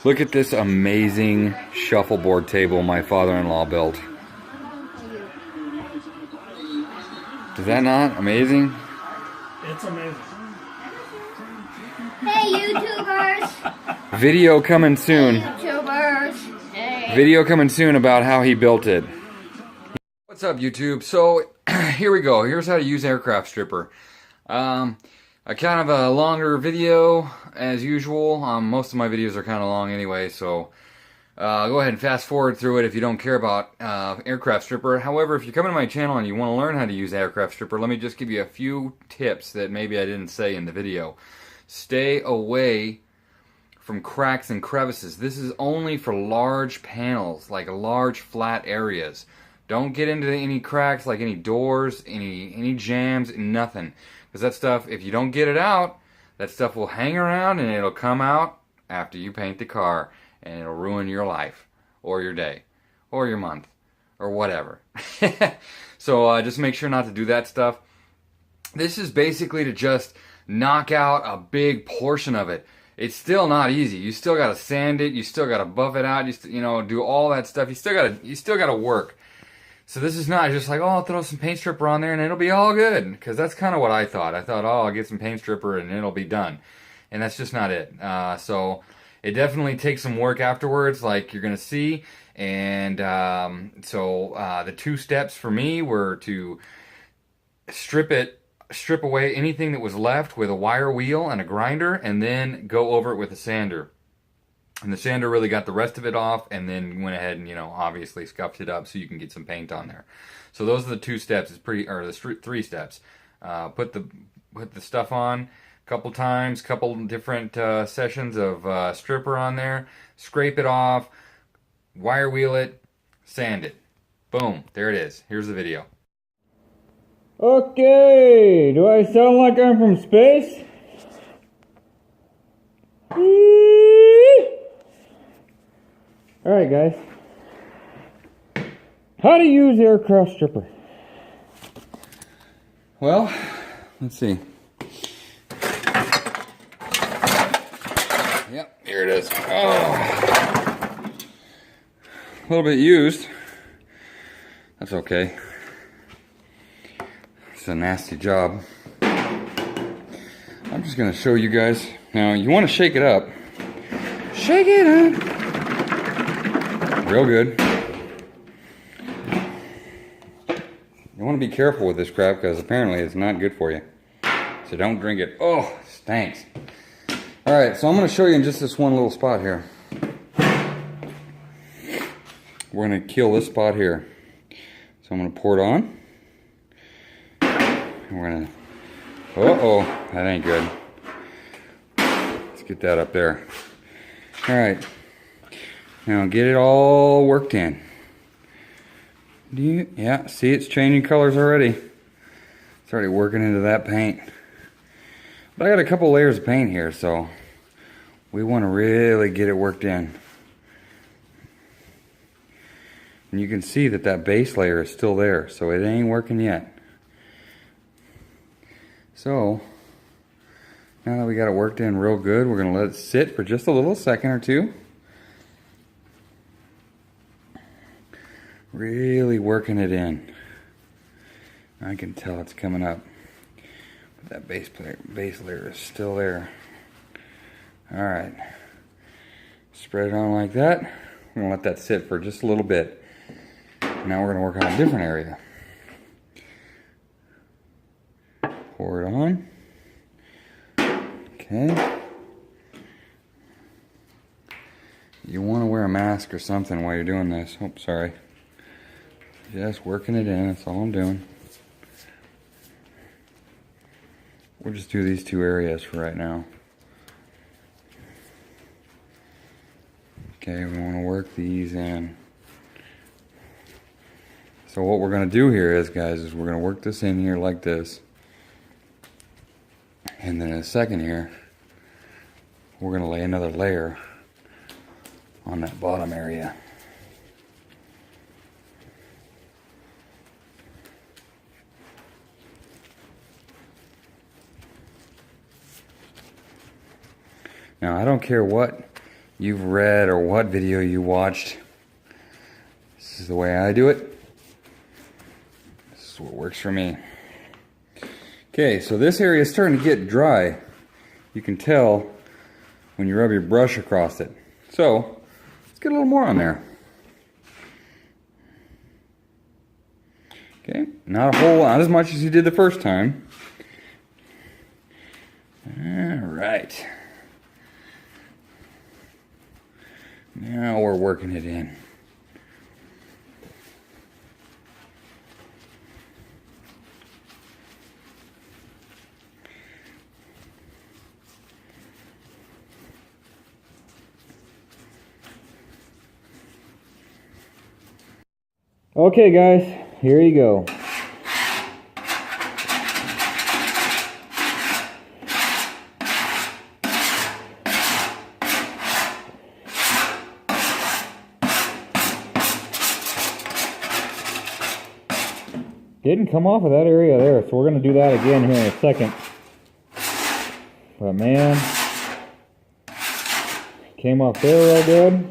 Look at this amazing shuffleboard table my father-in-law built. Is that not amazing? It's amazing. Hey, YouTubers! Video coming soon. Hey, YouTubers! Hey. Video coming soon about how he built it. What's up, YouTube? So, here we go. Here's how to use aircraft stripper. A kind of a longer video, as usual. Most of my videos are kind of long anyway, so go ahead and fast forward through it if you don't care about aircraft stripper. However, if you're coming to my channel and you want to learn how to use aircraft stripper, let me just give you a few tips that maybe I didn't say in the video. Stay away from cracks and crevices. This is only for large panels, like large flat areas. Don't get into any cracks, like any doors, any jams, nothing. Because that stuff, if you don't get it out, that stuff will hang around and it'll come out after you paint the car. And it'll ruin your life, or your day, or your month, or whatever. So just make sure not to do that stuff. This is basically to just knock out a big portion of it. It's still not easy. You still got to sand it. You still got to buff it out. You know, do all that stuff. You still got to work. So this is not just like, oh, I'll throw some paint stripper on there and it'll be all good. Because that's kind of what I thought. I thought, oh, I'll get some paint stripper and it'll be done. And that's just not it. So it definitely takes some work afterwards, like you're going to see. And the 2 steps for me were to strip away anything that was left with a wire wheel and a grinder, and then go over it with a sander. And the sander really got the rest of it off, and then went ahead and, you know, obviously scuffed it up so you can get some paint on there. So those are the 2 steps. It's the 3 steps. Put the stuff on a couple times, couple different sessions of stripper on there. Scrape it off, wire wheel it, sand it. Boom, there it is. Here's the video. Okay, do I sound like I'm from space? Alright guys, how to use aircraft stripper? Well, let's see. Yep, here it is. Oh, a little bit used. That's okay. It's a nasty job. I'm just gonna show you guys. Now, you want to shake it up. Shake it up. Real good. You want to be careful with this crap because apparently it's not good for you. So don't drink it. Oh, it stinks. Alright, so I'm going to show you in just this one little spot here. We're going to kill this spot here. So I'm going to pour it on. And we're going to... Uh-oh, that ain't good. Let's get that up there. Alright. Now get it all worked in. Yeah, see, it's changing colors already. It's already working into that paint. But I got a couple layers of paint here, so we want to really get it worked in. And you can see that that base layer is still there, so it ain't working yet. So now that we got it worked in real good, we're going to let it sit for just a little second or two. Really working it in. I can tell it's coming up. But that base layer is still there. Alright. Spread it on like that. We're going to let that sit for just a little bit. Now we're going to work on a different area. Pour it on. Okay. You want to wear a mask or something while you're doing this. Oh, sorry. Just working it in, that's all I'm doing. We'll just do these 2 areas for right now. Okay, we want to work these in. So what we're going to do here is, guys, is we're going to work this in here like this. And then in a second here, we're going to lay another layer on that bottom area. Now, I don't care what you've read or what video you watched. This is the way I do it. This is what works for me. Okay, so this area is starting to get dry. You can tell when you rub your brush across it. So, let's get a little more on there. Okay, not a whole lot, not as much as you did the first time. Alright. Now we're working it in. Okay, guys, here you go. Didn't come off of that area there, so we're going to do that again here in a second. But man, came off there real good.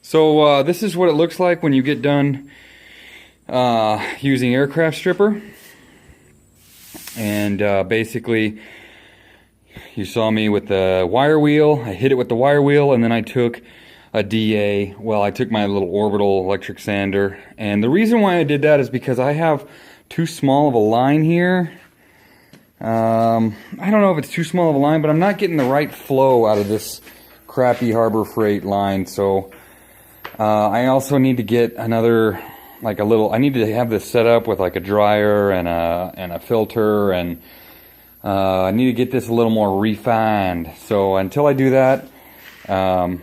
So this is what it looks like when you get done using aircraft stripper. And basically, you saw me with the wire wheel. I hit it with the wire wheel, and then I took a DA. Well, I took my little orbital electric sander. And the reason why I did that is because I have too small of a line here. I don't know if it's too small of a line, but I'm not getting the right flow out of this crappy Harbor Freight line. So I also need to get another, like a little, I need to have this set up with like a dryer and a filter, and I need to get this a little more refined. So until I do that, kind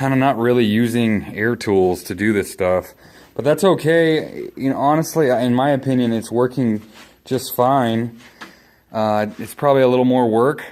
of not really using air tools to do this stuff, but that's okay. You know, honestly, in my opinion, it's working just fine. It's probably a little more work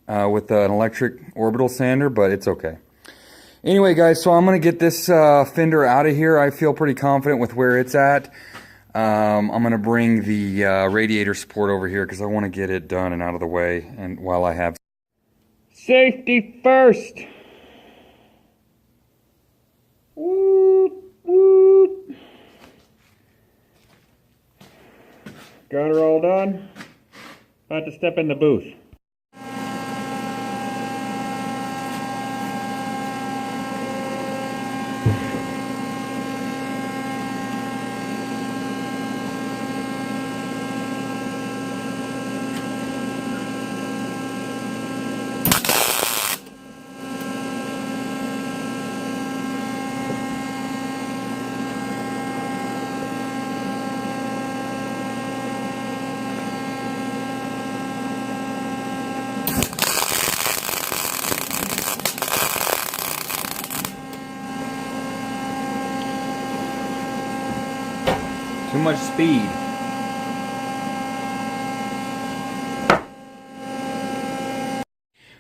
with an electric orbital sander, but it's okay. Anyway, guys, so I'm going to get this fender out of here. I feel pretty confident with where it's at. I'm going to bring the radiator support over here because I want to get it done and out of the way, and while I have... Safety first. Woot, woot. Got her all done. About to step in the booth. Too much speed.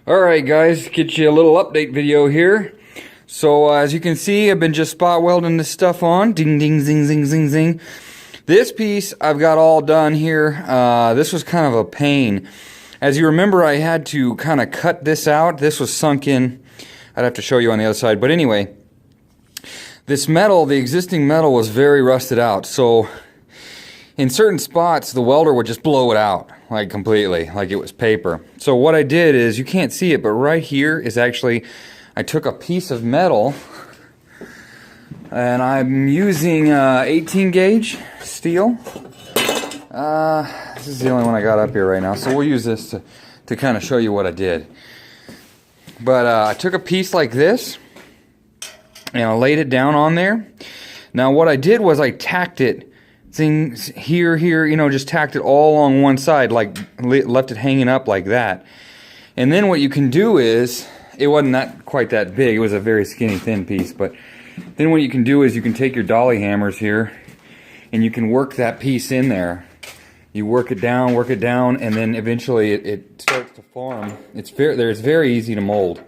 Alright guys, get you a little update video here. So as you can see, I've been just spot welding this stuff on. Ding ding zing zing zing zing. This piece I've got all done here. This was kind of a pain. As you remember, I had to kind of cut this out. This was sunk in. I'd have to show you on the other side. But anyway, this metal, the existing metal, was very rusted out. So in certain spots, the welder would just blow it out, like completely, like it was paper. So what I did is, you can't see it, but right here is actually I took a piece of metal, and I'm using 18 gauge steel. This is the only one I got up here right now, so we'll use this to kind of show you what I did. But I took a piece like this, and I laid it down on there. Now what I did was I tacked it, things here, you know, just tacked it all along one side, like left it hanging up like that. And then what you can do is, it wasn't quite that big, it was a very skinny thin piece, but then what you can do is you can take your dolly hammers here, and you can work that piece in there. You work it down, and then eventually it starts to form. It's very easy to mold.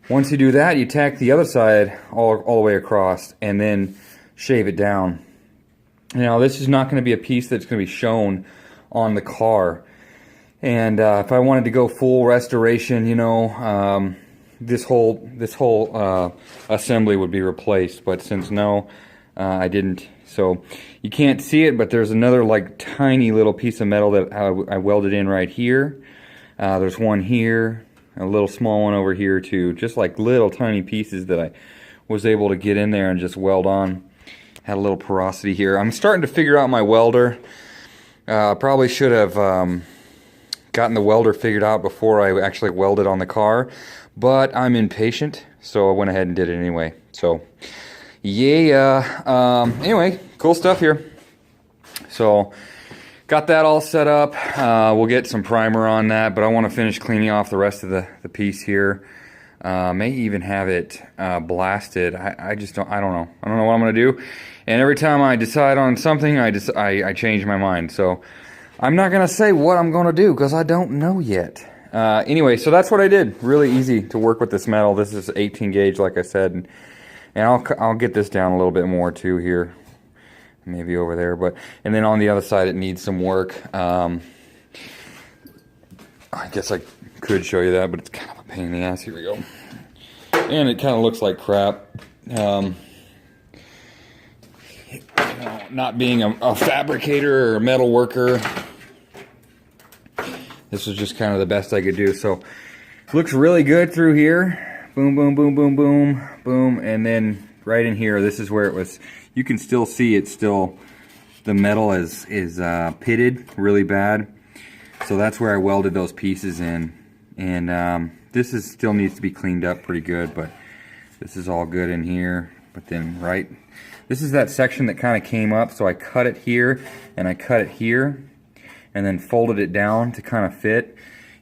Once you do that, you tack the other side all the way across, and then shave it down. Now, this is not going to be a piece that's going to be shown on the car. And if I wanted to go full restoration, you know, this whole assembly would be replaced. But since no, I didn't. So you can't see it, but there's another like tiny little piece of metal that I welded in right here. There's one here, a little small one over here too. Just like little tiny pieces that I was able to get in there and just weld on. Had a little porosity here. I'm starting to figure out my welder. Probably should have gotten the welder figured out before I actually welded on the car, but I'm impatient, so I went ahead and did it anyway. So yeah, anyway, cool stuff here. So got that all set up. We'll get some primer on that, but I want to finish cleaning off the rest of the piece here. May even have it blasted. I just don't know. I don't know what I'm gonna do. And every time I decide on something, I change my mind. So I'm not gonna say what I'm gonna do because I don't know yet. Anyway, so that's what I did. Really easy to work with this metal. This is 18 gauge, like I said, and I'll get this down a little bit more too here, maybe over there. And then on the other side, it needs some work. I guess I could show you that, but it's kind of a pain in the ass. Here we go. And it kind of looks like crap. You know, not being a fabricator or a metal worker, this was just kind of the best I could do. So looks really good through here. Boom, boom, boom, boom, boom, boom. And then right in here, this is where it was. You can still see it's still, the metal is pitted really bad. So that's where I welded those pieces in. And this still needs to be cleaned up pretty good, but this is all good in here. But then this is that section that kind of came up, so I cut it here and I cut it here and then folded it down to kind of fit.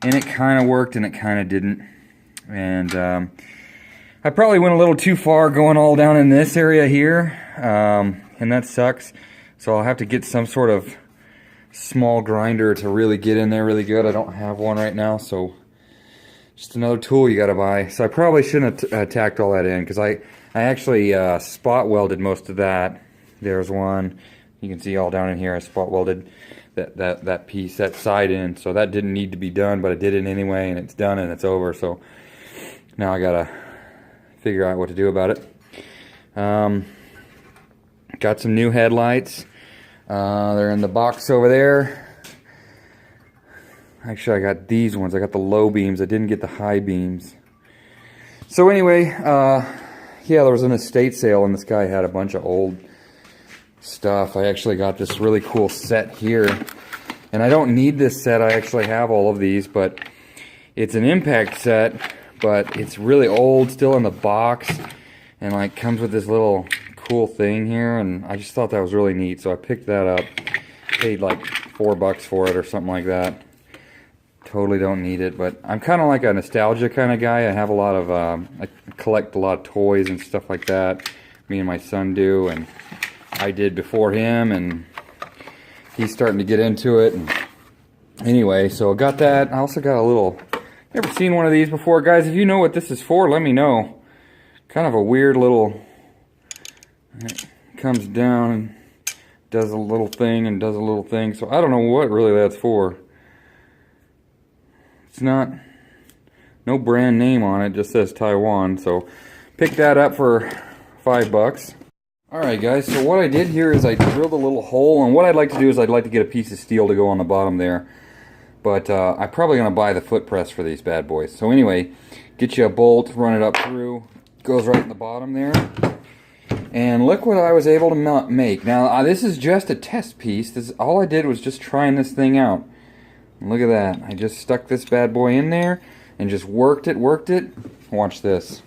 And it kind of worked and it kind of didn't. And I probably went a little too far going all down in this area here, and that sucks. So I'll have to get some sort of small grinder to really get in there really good. I don't have one right now, so just another tool you gotta buy. So I probably shouldn't have tacked all that in, because I actually spot welded most of that. There's one, you can see all down in here. I spot welded that piece, that side in, so that didn't need to be done, but I did it anyway, and it's done and it's over. So now I gotta figure out what to do about it. Got some new headlights. They're in the box over there. Actually, I got these ones. I got the low beams. I didn't get the high beams. So anyway, yeah, there was an estate sale and this guy had a bunch of old stuff. I actually got this really cool set here. And I don't need this set. I actually have all of these, but it's an impact set, but it's really old, still in the box, and like comes with this little cool thing here, and I just thought that was really neat, so I picked that up. Paid like $4 for it or something like that. Totally don't need it, but I'm kind of like a nostalgia kind of guy. I have a lot of, I collect a lot of toys and stuff like that. Me and my son do, and I did before him, and he's starting to get into it. And anyway, so I got that. I also got a little, never seen one of these before. Guys, if you know what this is for, let me know. Kind of a weird little, it comes down and does a little thing and does a little thing. So I don't know what really that's for. It's not, no brand name on it, just says Taiwan. So picked that up for $5. Alright guys, so what I did here is I drilled a little hole, and what I'd like to do is I'd like to get a piece of steel to go on the bottom there. But I'm probably going to buy the foot press for these bad boys. So anyway, Get you a bolt, run it up through, goes right in the bottom there. And look what I was able to make. Now this is just a test piece. This all I did was just trying this thing out. Look at that. I just stuck this bad boy in there and just worked it. Watch this.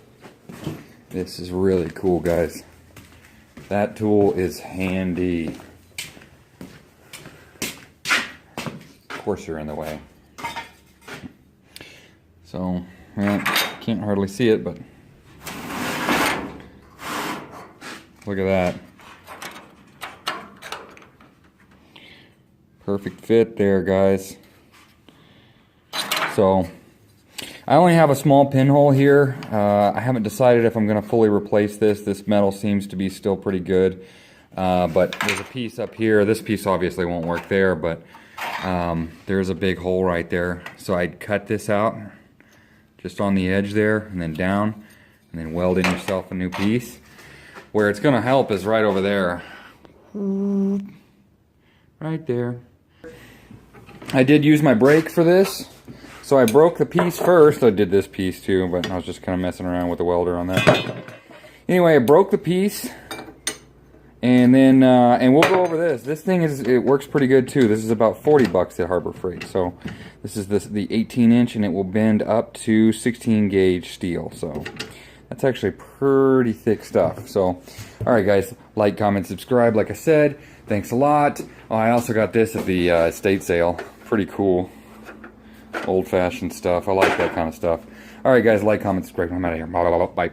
This is really cool, guys. That tool is handy. Of course you're in the way. So, yeah, can't hardly see it, but look at that. Perfect fit there, guys. So, I only have a small pinhole here. I haven't decided if I'm going to fully replace this. This metal seems to be still pretty good. But there's a piece up here. This piece obviously won't work there, but there's a big hole right there. So I'd cut this out just on the edge there and then down and then weld in yourself a new piece. Where it's going to help is right over there. Right there. I did use my brake for this. So I broke the piece first. I did this piece too, but I was just kind of messing around with the welder on that. Anyway, I broke the piece, and then and we'll go over this. This thing it works pretty good too. This is about 40 bucks at Harbor Freight. So this is the 18-inch, and it will bend up to 16 gauge steel. So that's actually pretty thick stuff. So all right, guys, like, comment, subscribe. Like I said, thanks a lot. Oh, I also got this at the estate sale. Pretty cool. Old-fashioned stuff. I like that kind of stuff. Alright guys, like, comment, subscribe. I'm out of here. Bye.